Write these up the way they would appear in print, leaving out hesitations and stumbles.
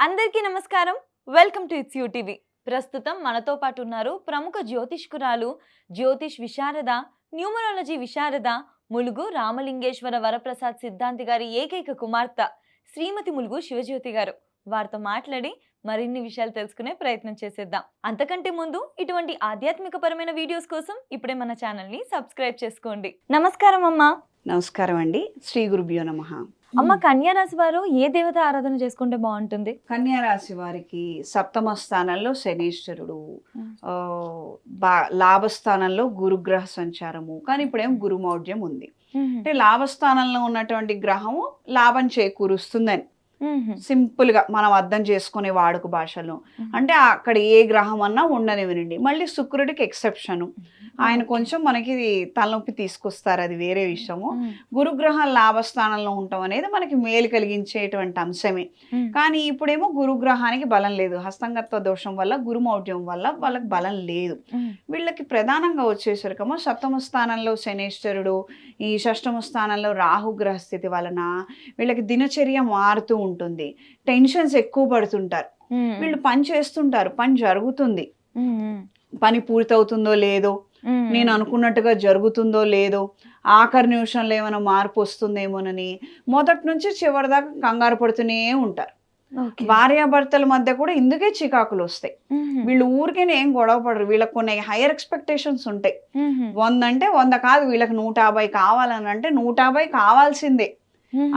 అందరికీ నమస్కారం. Welcome to it's you TV. ప్రస్తుతం మనతో పాటు ఉన్నారు ప్రముఖ జ్యోతిష్కురాలు, జ్యోతిష్ విశారద, న్యూమరాలజీ విశారద, ములుగు రామలింగేశ్వర వరప్రసాద్ సిద్ధాంతి గారి ఏకైక కుమార్తె శ్రీమతి ములుగు శివజ్యోతి గారు. వారితో మాట్లాడి మరిన్ని విషయాలు తెలుసుకునే ప్రయత్నం చేసేద్దాం. అంతకంటే ముందు ఇటువంటి ఆధ్యాత్మికపరమైన వీడియోస్ కోసం ఇప్పుడే మన ఛానల్ని సబ్స్క్రైబ్ చేసుకోండి. నమస్కారం అమ్మా. నమస్కారం అండి. శ్రీ గురుభ్యో నమః. అమ్మ, కన్యా రాశి వారు ఏ దేవత ఆరాధన చేసుకుంటే బాగుంటుంది? కన్యా రాశి వారికి సప్తమ స్థానంలో శనీశ్వరుడు, లాభస్థానంలో గురుగ్రహ సంచారము. కానీ ఇప్పుడేం గురుమౌఢ్యం ఉంది. అంటే లాభస్థానంలో ఉన్నటువంటి గ్రహము లాభం చేకూరుస్తుందని సింపుల్ గా మనం అర్థం చేసుకునే వాడుక భాషలో. అంటే అక్కడ ఏ గ్రహం అన్నా ఉండనివ్వండి. మళ్ళీ శుక్రుడికి ఎక్సెప్షను. ఆయన కొంచెం మనకి తలనొప్పి తీసుకొస్తారు, అది వేరే విషయము. గురుగ్రహం లాభస్థానంలో ఉండటం అనేది మనకి మేలు కలిగించేటువంటి అంశమే. కానీ ఇప్పుడేమో గురుగ్రహానికి బలం లేదు. హస్తంగత్వ దోషం వల్ల, గురుమౌఢ్యం వల్ల వాళ్ళకి బలం లేదు. వీళ్ళకి ప్రధానంగా వచ్చేసరికమో సప్తమ స్థానంలో శనేశ్వరుడు, ఈ షష్టమ స్థానంలో రాహుగ్రహ స్థితి వలన వీళ్ళకి దినచర్య మారుతూ ఉంటుంది. టెన్షన్స్ ఎక్కువ పడుతుంటారు. వీళ్ళు పని చేస్తుంటారు, పని జరుగుతుంది, పని పూర్తవుతుందో లేదో, నేను అనుకున్నట్టుగా జరుగుతుందో లేదో, ఆఖరి నిమిషంలో ఏమైనా మార్పు వస్తుందేమోనని మొదటి నుంచి చివరి దాకా కంగారు పడుతూనే ఉంటారు. భార్యాభర్తల మధ్య కూడా ఇందుకే చికాకులు వస్తాయి. వీళ్ళు ఊరికేనే ఏం గొడవ పడరు. వీళ్ళకి కొన్ని హైయర్ ఎక్స్పెక్టేషన్స్ ఉంటాయి. 100 అంటే 100 కాదు, వీళ్ళకి 150 కావాలని అంటే 150 కావాల్సిందే.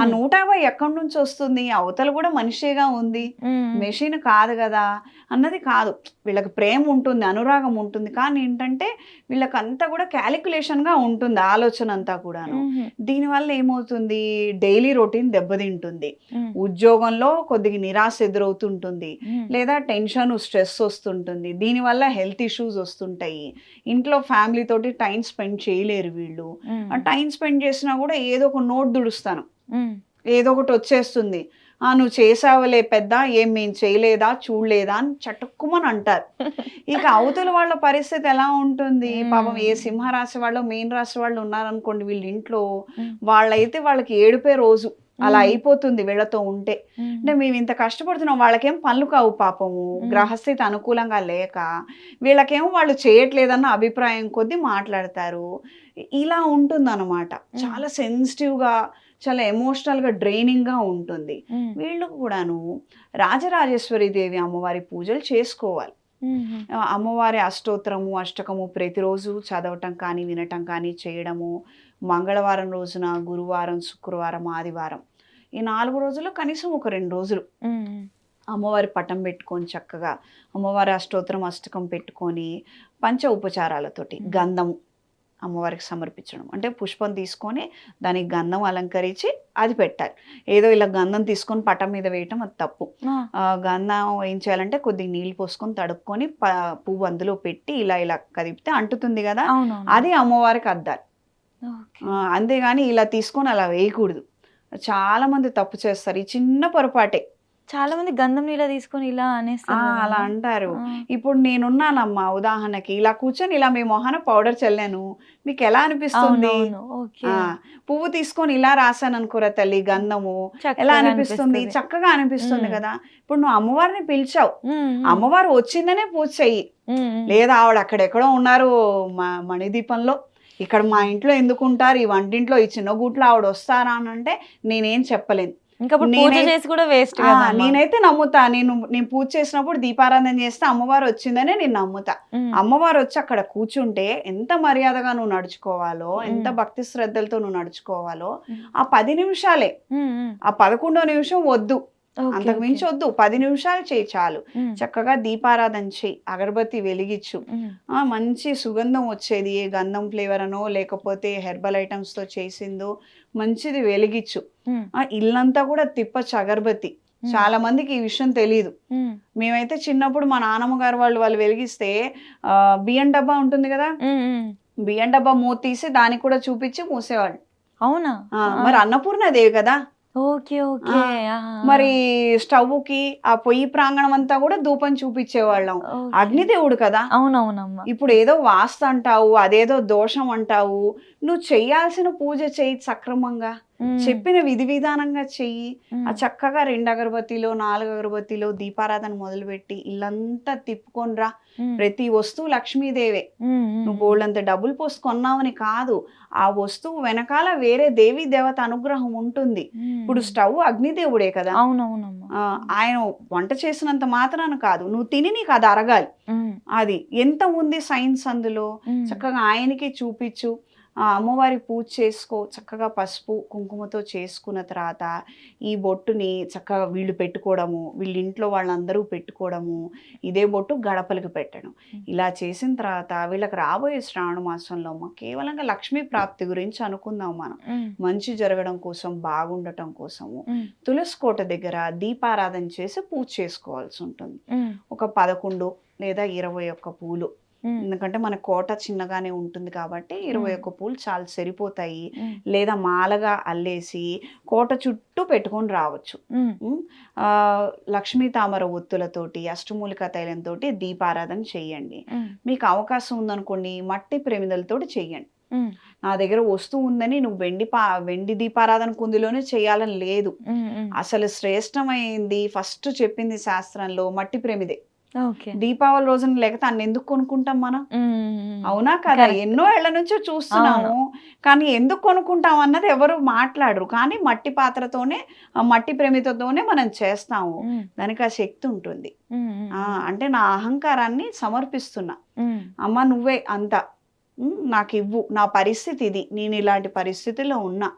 ఆ 150 ఎక్కడి నుంచి వస్తుంది? అవతల కూడా మనిషిగా ఉంది, మెషిన్ కాదు కదా అన్నది కాదు. వీళ్ళకి ప్రేమ ఉంటుంది, అనురాగం ఉంటుంది. కానీ ఏంటంటే వీళ్ళకంతా కూడా క్యాలిక్యులేషన్ గా ఉంటుంది ఆలోచన అంతా కూడాను. దీనివల్ల ఏమవుతుంది? డైలీ రొటీన్ దెబ్బతింటుంది. ఉద్యోగంలో కొద్దిగా నిరాశ ఎదురవుతుంటుంది, లేదా టెన్షన్, స్ట్రెస్ వస్తుంటుంది. దీనివల్ల హెల్త్ ఇష్యూస్ వస్తుంటాయి. ఇంట్లో ఫ్యామిలీ తోటి టైం స్పెండ్ చేయలేరు వీళ్ళు. టైం స్పెండ్ చేసినా కూడా ఏదో ఒక నోట్ దుడుస్తాను, ఏదో ఒకటి వచ్చేస్తుంది. నువ్వు చేసావులే పెద్ద, ఏం మేము చేయలేదా, చూడలేదా అని చటుక్కుమని అంటారు. ఇక అవతల వాళ్ళ పరిస్థితి ఎలా ఉంటుంది? పాపం ఏ సింహరాశి వాళ్ళు, మీన రాశి వాళ్ళు ఉన్నారనుకోండి వీళ్ళ ఇంట్లో, వాళ్ళైతే వాళ్ళకి ఏడుపే రోజు అలా అయిపోతుంది వీళ్ళతో ఉంటే. అంటే మేము ఇంత కష్టపడుతున్నాం, వాళ్ళకేం పనులు కావు పాపము, గ్రహస్థితి అనుకూలంగా లేక. వీళ్ళకేమో వాళ్ళు చేయట్లేదన్న అభిప్రాయం కొద్దీ మాట్లాడతారు. ఇలా ఉంటుందన్నమాట. చాలా సెన్సిటివ్గా, చాలా ఎమోషనల్గా, డ్రైనింగ్గా ఉంటుంది. వీళ్ళు కూడాను రాజరాజేశ్వరి దేవి అమ్మవారి పూజలు చేసుకోవాలి. అమ్మవారి అష్టోత్తరము, అష్టకము ప్రతిరోజు చదవటం కానీ, వినటం కానీ చేయడము. మంగళవారం రోజున, గురువారం, శుక్రవారం, ఆదివారం, ఈ 4 రోజుల్లో కనీసం ఒక 2 రోజులు అమ్మవారి పటం పెట్టుకొని చక్కగా అమ్మవారి అష్టోత్తరం, అష్టకం పెట్టుకొని పంచ ఉపచారాలతోటి గంధము అమ్మవారికి సమర్పించడం. అంటే పుష్పం తీసుకొని దానికి గంధం అలంకరించి అది పెట్టాలి. ఏదో ఇలా గంధం తీసుకొని పటం మీద వేయటం అది తప్పు. గంధం ఏం చేయాలంటే కొద్దిగా నీళ్ళు పోసుకొని తడుపుకొని పువ్వు అందులో పెట్టి ఇలా ఇలా కదిపితే అంటుతుంది కదా, అది అమ్మవారికి అద్దాలి. అంతేగాని ఇలా తీసుకొని అలా వేయకూడదు. చాలా మంది తప్పు చేస్తారు, ఈ చిన్న పొరపాటే. చాలా మంది గంధం నీళ్ళ తీసుకొని ఇలా అనేస్తారు, అలా అంటారు. ఇప్పుడు నేనున్నానమ్మా, ఉదాహరణకి ఇలా కూర్చొని ఇలా మీ మొహాన పౌడర్ చల్లాను, మీకు ఎలా అనిపిస్తుంది? పువ్వు తీసుకొని ఇలా రాసాను అనుకోరా తల్లి గంధము, ఎలా అనిపిస్తుంది? చక్కగా అనిపిస్తుంది కదా. ఇప్పుడు నువ్వు అమ్మవారిని పిలిచావు, అమ్మవారు వచ్చిందనే పూజ చెయ్యి. లేదా ఆవిడ అక్కడెక్కడో ఉన్నారు మణిదీపంలో, ఇక్కడ మా ఇంట్లో ఎందుకు ఉంటారు, ఈ వంటింట్లో ఈ చిన్న గూట్లో ఆవిడ వస్తారా అని అంటే నేనేం చెప్పలేను. నేనైతే నమ్ముతా. నేను పూజ చేసినప్పుడు దీపారాధన చేస్తే అమ్మవారు వచ్చిందనే నేను నమ్ముతా. అమ్మవారు వచ్చి అక్కడ కూర్చుంటే ఎంత మర్యాదగా నువ్వు నడుచుకోవాలో, ఎంత భక్తి శ్రద్ధలతో నువ్వు నడుచుకోవాలో ఆ 10 నిమిషాలే. ఆ 11వ నిమిషం వద్దు, అంతకు మించి వద్దు. 10 నిమిషాలు చేయి చాలు. చక్కగా దీపారాధన చేయి, అగరబత్తి వెలిగించు, మంచి సుగంధం వచ్చేది, ఏ గంధం ఫ్లేవర్ అనో లేకపోతే హెర్బల్ ఐటమ్స్ తో చేసిందో మంచిది వెలిగించు. ఇల్లంతా కూడా తిప్పచ్చు అగరబత్తి. చాలా మందికి ఈ విషయం తెలియదు. మేమైతే చిన్నప్పుడు మా నాన్నమ్మ గారు వాళ్ళు వెలిగిస్తే బియ్యం డబ్బా ఉంటుంది కదా, బియ్యం డబ్బా మూత తీసి దానికి కూడా చూపించి మూసేవాళ్ళు. అవునా? మరి అన్నపూర్ణదేవి కదా. మరి స్టవ్ కి ఆ పొయ్యి ప్రాంగణం అంతా కూడా ధూపం చూపించేవాళ్ళం. అగ్నిదేవుడు కదా. అవునవునమ్మా. ఇప్పుడు ఏదో వాస్తు అంటావు, అదేదో దోషం అంటావు. నువ్వు చెయ్యాల్సిన పూజ చెయ్యి సక్రమంగా. చెప్పిన విధి విధానంగా చెయ్యి. ఆ చక్కగా 2 అగరబత్తీలో 4 అగరబత్తీలో దీపారాధన మొదలుపెట్టి ఇల్లంతా తిప్పుకొని రా. ప్రతి వస్తువు లక్ష్మీదేవే. నువ్వు బోల్డంత డబ్బులు పోసి కొన్నావని కాదు, ఆ వస్తువు వెనకాల వేరే దేవీ దేవత అనుగ్రహం ఉంటుంది. ఇప్పుడు స్టవ్ అగ్నిదేవుడే కదా. ఆయన వంట చేసినంత మాత్రాన కాదు, నువ్వు తిని నీకు అది అరగాలి. అది ఎంత ఉంది సైన్స్ అందులో. చక్కగా ఆయనకి చూపించు. అమ్మవారి పూజ చేసుకో, చక్కగా పసుపు కుంకుమతో చేసుకున్న తర్వాత ఈ బొట్టుని చక్కగా వీళ్ళు పెట్టుకోవడము, వీళ్ళ ఇంట్లో వాళ్ళందరూ పెట్టుకోవడము, ఇదే బొట్టు గడపలకి పెట్టడం. ఇలా చేసిన తర్వాత వీళ్ళకి రాబోయే శ్రావణ మాసంలో కేవలంగా లక్ష్మీ ప్రాప్తి గురించి అనుకుందాం మనం. మంచి జరగడం కోసం, బాగుండటం కోసము తులసి కోట దగ్గర దీపారాధన చేసి పూజ చేసుకోవాల్సి ఉంటుంది. ఒక 11 లేదా 21 పూలు, ఎందుకంటే మన కోట చిన్నగానే ఉంటుంది కాబట్టి 21 పూలు చాలా సరిపోతాయి. లేదా మాలగా అల్లేసి కోట చుట్టూ పెట్టుకొని రావచ్చు. లక్ష్మీ తామర ఒత్తులతోటి, అష్టమూలికా తైలంతో దీపారాధన చెయ్యండి. మీకు అవకాశం ఉందనుకోండి మట్టి ప్రమిదలతోటి చెయ్యండి. నా దగ్గర వస్తువు ఉందని నువ్వు వెండి దీపారాధన కుందిలోనే చేయాలని లేదు. అసలు శ్రేష్టమైంది ఫస్ట్ చెప్పింది శాస్త్రంలో మట్టి ప్రమిదే. దీపావళి రోజున లేకపోతే అన్ని ఎందుకు కొనుక్కుంటాం మనం? అవునా కదా? ఎన్నో ఏళ్ల నుంచో చూస్తున్నాము, కానీ ఎందుకు కొనుక్కుంటాం అన్నది ఎవరు మాట్లాడరు. కానీ మట్టి పాత్రతోనే, మట్టి ప్రమిదతోనే మనం చేస్తాము. దానికి ఆ శక్తి ఉంటుంది. అంటే నా అహంకారాన్ని సమర్పిస్తున్నా. అమ్మ నువ్వే అంతా, నాకు ఇవ్వు, నా పరిస్థితి ఇది, నేను ఇలాంటి పరిస్థితిలో ఉన్నా,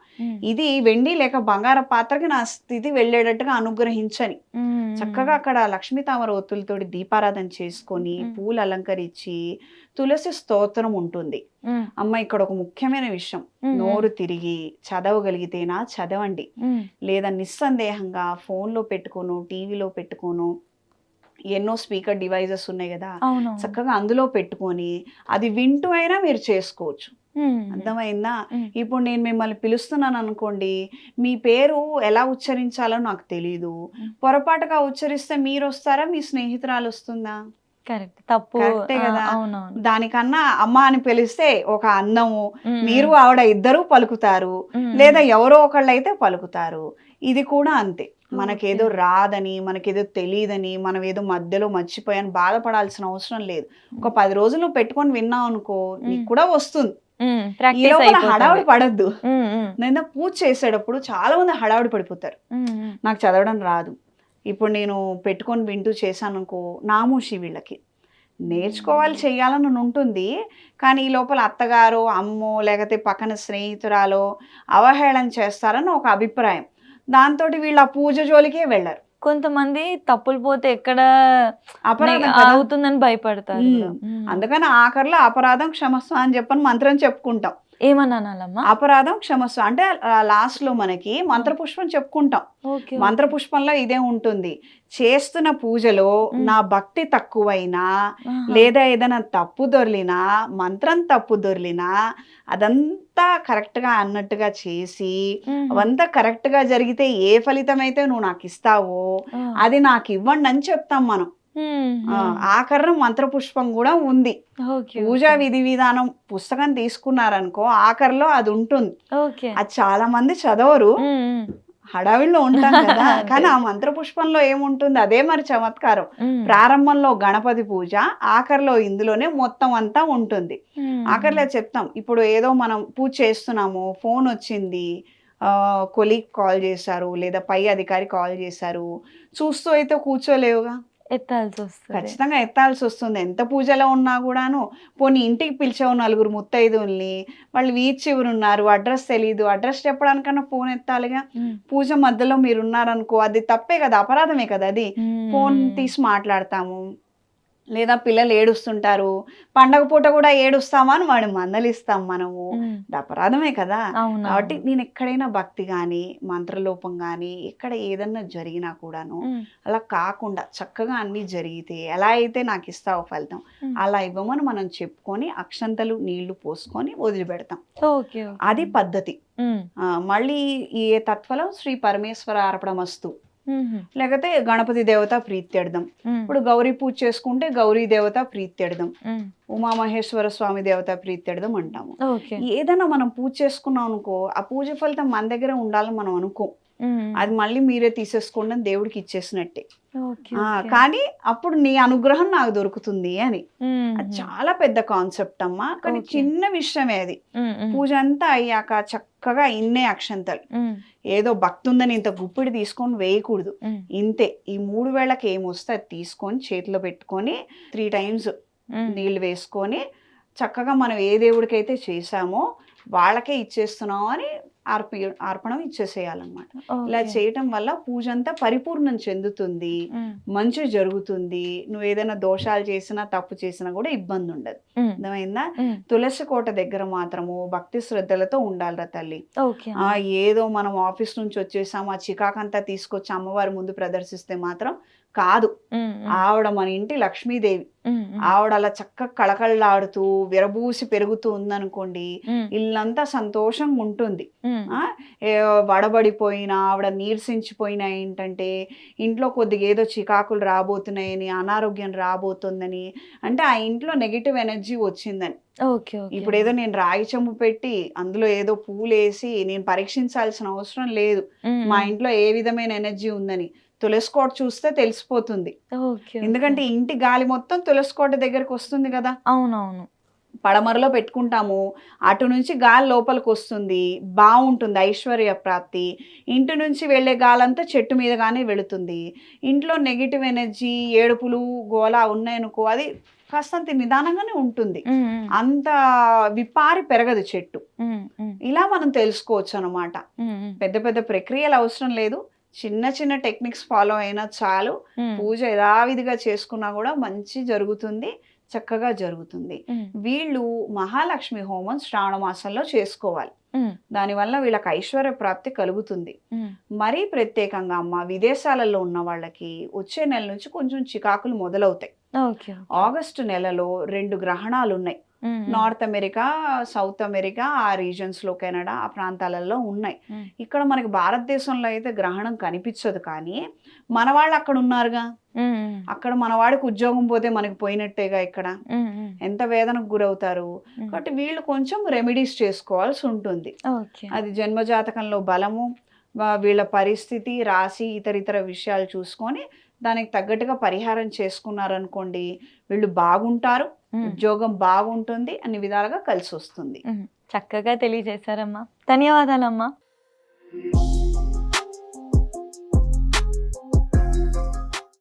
ఇది వెండి లేక బంగార పాత్రకి నా స్థితి వెళ్ళేటట్టుగా అనుగ్రహించని చక్కగా అక్కడ లక్ష్మీ తామర ఒత్తులతోటి దీపారాధన చేసుకొని పూలు అలంకరించి తులసి స్తోత్రం ఉంటుంది. అమ్మ ఇక్కడ ఒక ముఖ్యమైన విషయం, నోరు తిరిగి చదవగలిగితేనా చదవండి, లేదా నిస్సందేహంగా ఫోన్లో పెట్టుకోను, టీవీలో పెట్టుకోను, ఎన్నో స్పీకర్ డివైజెస్ ఉన్నాయి కదా, చక్కగా అందులో పెట్టుకొని అది వింటూ అయినా మీరు చేసుకోవచ్చు. అర్థమైందా? ఇప్పుడు నేను మిమ్మల్ని పిలుస్తున్నాను అనుకోండి, మీ పేరు ఎలా ఉచ్చరించాలో నాకు తెలీదు, పొరపాటుగా ఉచ్చరిస్తే మీరు వస్తారా, మీ స్నేహితురాలు వస్తుందా? కరెక్టే కదా. దానికన్నా అమ్మ అని పిలిస్తే ఒక అందము, మీరు ఆవిడ ఇద్దరు పలుకుతారు, లేదా ఎవరో ఒకళ్ళు అయితే పలుకుతారు. ఇది కూడా అంతే. మనకేదో రాదని, మనకేదో తెలియదని, మనం ఏదో మధ్యలో మర్చిపోయాని బాధపడాల్సిన అవసరం లేదు. ఒక 10 రోజులు పెట్టుకొని విన్నావు అనుకో, నీకు కూడా వస్తుంది. ఈ లోపల హడావుడి పడద్దు. నేను పూజ చేసేటప్పుడు చాలా మంది హడావుడి పడిపోతారు, నాకు చదవడం రాదు. ఇప్పుడు నేను పెట్టుకొని వింటూ చేశాను అనుకో, నామూషి వీళ్ళకి నేర్చుకోవాలి చెయ్యాలని ఉంటుంది. కానీ ఈ లోపల అత్తగారో అమ్మో లేకపోతే పక్కన స్నేహితురాలో అవహేళన చేస్తారని ఒక అభిప్రాయం. దాంతో వీళ్ళు ఆ పూజ జోలికే వెళ్ళరు. కొంతమంది తప్పులు పోతే ఎక్కడ అపరాధం అవుతుందని భయపడతారు. అందుకని ఆఖరిలో అపరాధం క్షమస్వ అని చెప్పని మంత్రం చెప్పుకుంటాం. ఏమన్నానమ్మా? అపరాధం క్షమస్వ అంటే లాస్ట్ లో మనకి మంత్రపుష్పం చెప్పుకుంటాం. మంత్రపుష్పంలో ఇదే ఉంటుంది. చేస్తున్న పూజలో నా భక్తి తక్కువైనా, లేదా ఏదైనా తప్పు దొర్లినా, మంత్రం తప్పు దొర్లినా, అదంతా కరెక్ట్ గా అన్నట్టుగా చేసి, అవంతా కరెక్ట్ గా జరిగితే ఏ ఫలితం అయితే నువ్వు నాకు ఇస్తావో అది నాకు ఇవ్వండి అని చెప్తాం మనం. ఆఖరణ మంత్రపుష్పం కూడా ఉంది. పూజా విధి విధానం పుస్తకం తీసుకున్నారనుకో, ఆఖరిలో అది ఉంటుంది. అది చాలా మంది చదవరు, హడావిడిలో ఉంటాం కదా. కానీ ఆ మంత్రపుష్పంలో ఏముంటుంది, అదే మరి చమత్కారం. ప్రారంభంలో గణపతి పూజ, ఆఖరిలో ఇందులోనే మొత్తం అంతా ఉంటుంది. ఆఖరిలో చెప్తాం, ఇప్పుడు ఏదో మనం పూజ చేస్తున్నాము, ఫోన్ వచ్చింది, కొలీగ్ కాల్ చేశారు, లేదా పై అధికారి కాల్ చేశారు, చూస్తూ అయితే కూర్చోలేవుగా, ఎత్తాల్సి వస్తుంది. ఖచ్చితంగా ఎత్తాల్సి వస్తుంది. ఎంత పూజలో ఉన్నా కూడాను. పోనీ ఇంటికి పిలిచావు 4 ముత్తైదుల్ని, వాళ్ళు వీచివరు ఉన్నారు, అడ్రస్ తెలీదు, అడ్రస్ చెప్పడానికన్నా ఫోన్ ఎత్తాలిగా. పూజ మధ్యలో మీరు ఉన్నారనుకో, అది తప్పే కదా, అపరాధమే కదా. అది ఫోన్ తీసి మాట్లాడతాము, లేదా పిల్లలు ఏడుస్తుంటారు, పండగ పూట కూడా ఏడుస్తామా అని వాడు మందలిస్తాం మనము, అపరాధమే కదా. కాబట్టి నేను ఎక్కడైనా భక్తి కానీ మంత్రలోపం కానీ ఎక్కడ ఏదన్నా జరిగినా కూడాను అలా కాకుండా చక్కగా అన్ని జరిగితే ఎలా అయితే నాకు ఇస్తావో ఫలితం అలా ఇవ్వమని మనం చెప్పుకొని అక్షంతలు నీళ్లు పోసుకొని వదిలిపెడతాం. అది పద్ధతి. మళ్ళీ ఈ తత్వలో శ్రీ పరమేశ్వర అర్పణమస్తు లేకపోతే గణపతి దేవత ప్రీత్యర్థం. ఇప్పుడు గౌరీ పూజ చేసుకుంటే గౌరీ దేవత ప్రీత్యర్థం, ఉమామహేశ్వర స్వామి దేవత ప్రీత్యర్థం అంటాము. ఏదైనా మనం పూజ చేసుకున్నాం అనుకో, ఆ పూజ ఫలితం మన దగ్గర ఉండాలని మనం అనుకో, అది మళ్ళీ మీరే తీసేసుకోండి అని దేవుడికి ఇచ్చేసినట్టే. కానీ అప్పుడు నీ అనుగ్రహం నాకు దొరుకుతుంది అని. అది చాలా పెద్ద కాన్సెప్ట్ అమ్మా, కానీ చిన్న విషయమే అది. పూజ అంతా అయ్యాక చక్కగా ఇన్నే అక్షంతలు, ఏదో భక్తి ఉందని ఇంత గుప్పిడి తీసుకొని వేయకూడదు. ఇంతే, ఈ 3 వేళకి ఏమొస్తే అది తీసుకొని చేతిలో పెట్టుకొని 3 times నీళ్ళు వేసుకొని చక్కగా మనం ఏ దేవుడికైతే చేసామో వాళ్ళకే ఇచ్చేస్తున్నాం అని అర్పణం ఇచ్చేసేయాలన్నమాట. ఇలా చేయటం వల్ల పూజ అంతా పరిపూర్ణం చెందుతుంది, మంచి జరుగుతుంది. నువ్వు ఏదైనా దోషాలు చేసినా తప్పు చేసినా కూడా ఇబ్బంది ఉండదు. అర్థమైందా? తులసి కోట దగ్గర మాత్రము భక్తి శ్రద్ధలతో ఉండాలిరా తల్లి. ఏదో మనం ఆఫీస్ నుంచి వచ్చేసాం, ఆ చికాకంతా తీసుకొచ్చి అమ్మవారి ముందు ప్రదర్శిస్తే మాత్రం కాదు. ఆవిడ మన ఇంటి లక్ష్మీదేవి. ఆవిడ అలా చక్కగా కళకళలాడుతూ విరబూసి పెరుగుతూ ఉందనుకోండి, ఇల్లంతా సంతోషంగా ఉంటుంది. వడబడిపోయినా ఆవిడ నీరసించిపోయినా ఏంటంటే ఇంట్లో కొద్దిగా ఏదో చికాకులు రాబోతున్నాయని, అనారోగ్యం రాబోతుందని, అంటే ఆ ఇంట్లో నెగిటివ్ ఎనర్జీ వచ్చిందని. ఇప్పుడు ఏదో నేను రాగి చెంబు పెట్టి అందులో ఏదో పూలేసి నేను పరీక్షించాల్సిన అవసరం లేదు మా ఇంట్లో ఏ విధమైన ఎనర్జీ ఉందని. తులసికోట చూస్తే తెలిసిపోతుంది. ఎందుకంటే ఇంటి గాలి మొత్తం తులసికోట దగ్గరకు వస్తుంది కదా. అవునవును. పడమరలో పెట్టుకుంటాము, అటు నుంచి గాలి లోపలికి వస్తుంది, బాగుంటుంది, ఐశ్వర్య ప్రాప్తి. ఇంటి నుంచి వెళ్ళే గాలంతా చెట్టు మీదగానే వెళుతుంది. ఇంట్లో నెగిటివ్ ఎనర్జీ, ఏడుపులు, గోల ఉన్నాయనుకో, అది కాస్తంత నిదానంగానే ఉంటుంది, అంత విపారి పెరగదు చెట్టు. ఇలా మనం తెలుసుకోవచ్చు అనమాట. పెద్ద పెద్ద ప్రక్రియలు అవసరం లేదు, చిన్న చిన్న టెక్నిక్స్ ఫాలో అయినా చాలు. పూజ యథావిధిగా చేసుకున్నా కూడా మంచి జరుగుతుంది, చక్కగా జరుగుతుంది. వీళ్ళు మహాలక్ష్మి హోమం శ్రావణ మాసంలో చేసుకోవాలి. దానివల్ల వీళ్ళకి ఐశ్వర్య ప్రాప్తి కలుగుతుంది. మరీ ప్రత్యేకంగా అమ్మ, విదేశాలలో ఉన్న వాళ్ళకి వచ్చే నెల నుంచి కొంచెం చికాకులు మొదలవుతాయి. ఆగస్టు నెలలో 2 గ్రహణాలు ఉన్నాయి. నార్త్ అమెరికా, సౌత్ అమెరికా, ఆ రీజన్స్ లో, కెనడా, ఆ ప్రాంతాలలో ఉన్నాయి. ఇక్కడ మనకి భారతదేశంలో అయితే గ్రహణం కనిపించదు, కానీ మన వాళ్ళు అక్కడ ఉన్నారుగా. అక్కడ మనవాడికి ఉద్యోగం పోతే మనకి పోయినట్టేగా. ఇక్కడ ఎంత వేదనకు గురవుతారు. కాబట్టి వీళ్ళు కొంచెం రెమెడీస్ చేసుకోవాల్సి ఉంటుంది. అది జన్మజాతకంలో బలము, వీళ్ళ పరిస్థితి, రాశి, ఇతర విషయాలు చూసుకొని దానికి తగ్గట్టుగా పరిహారం చేసుకున్నారనుకోండి, వీళ్ళు బాగుంటారు, ఉద్యోగం బాగుంటుంది, అన్ని విధాలుగా కలిసి వస్తుంది. చక్కగా తెలియజేశారమ్మా. ధన్యవాదాలమ్మా.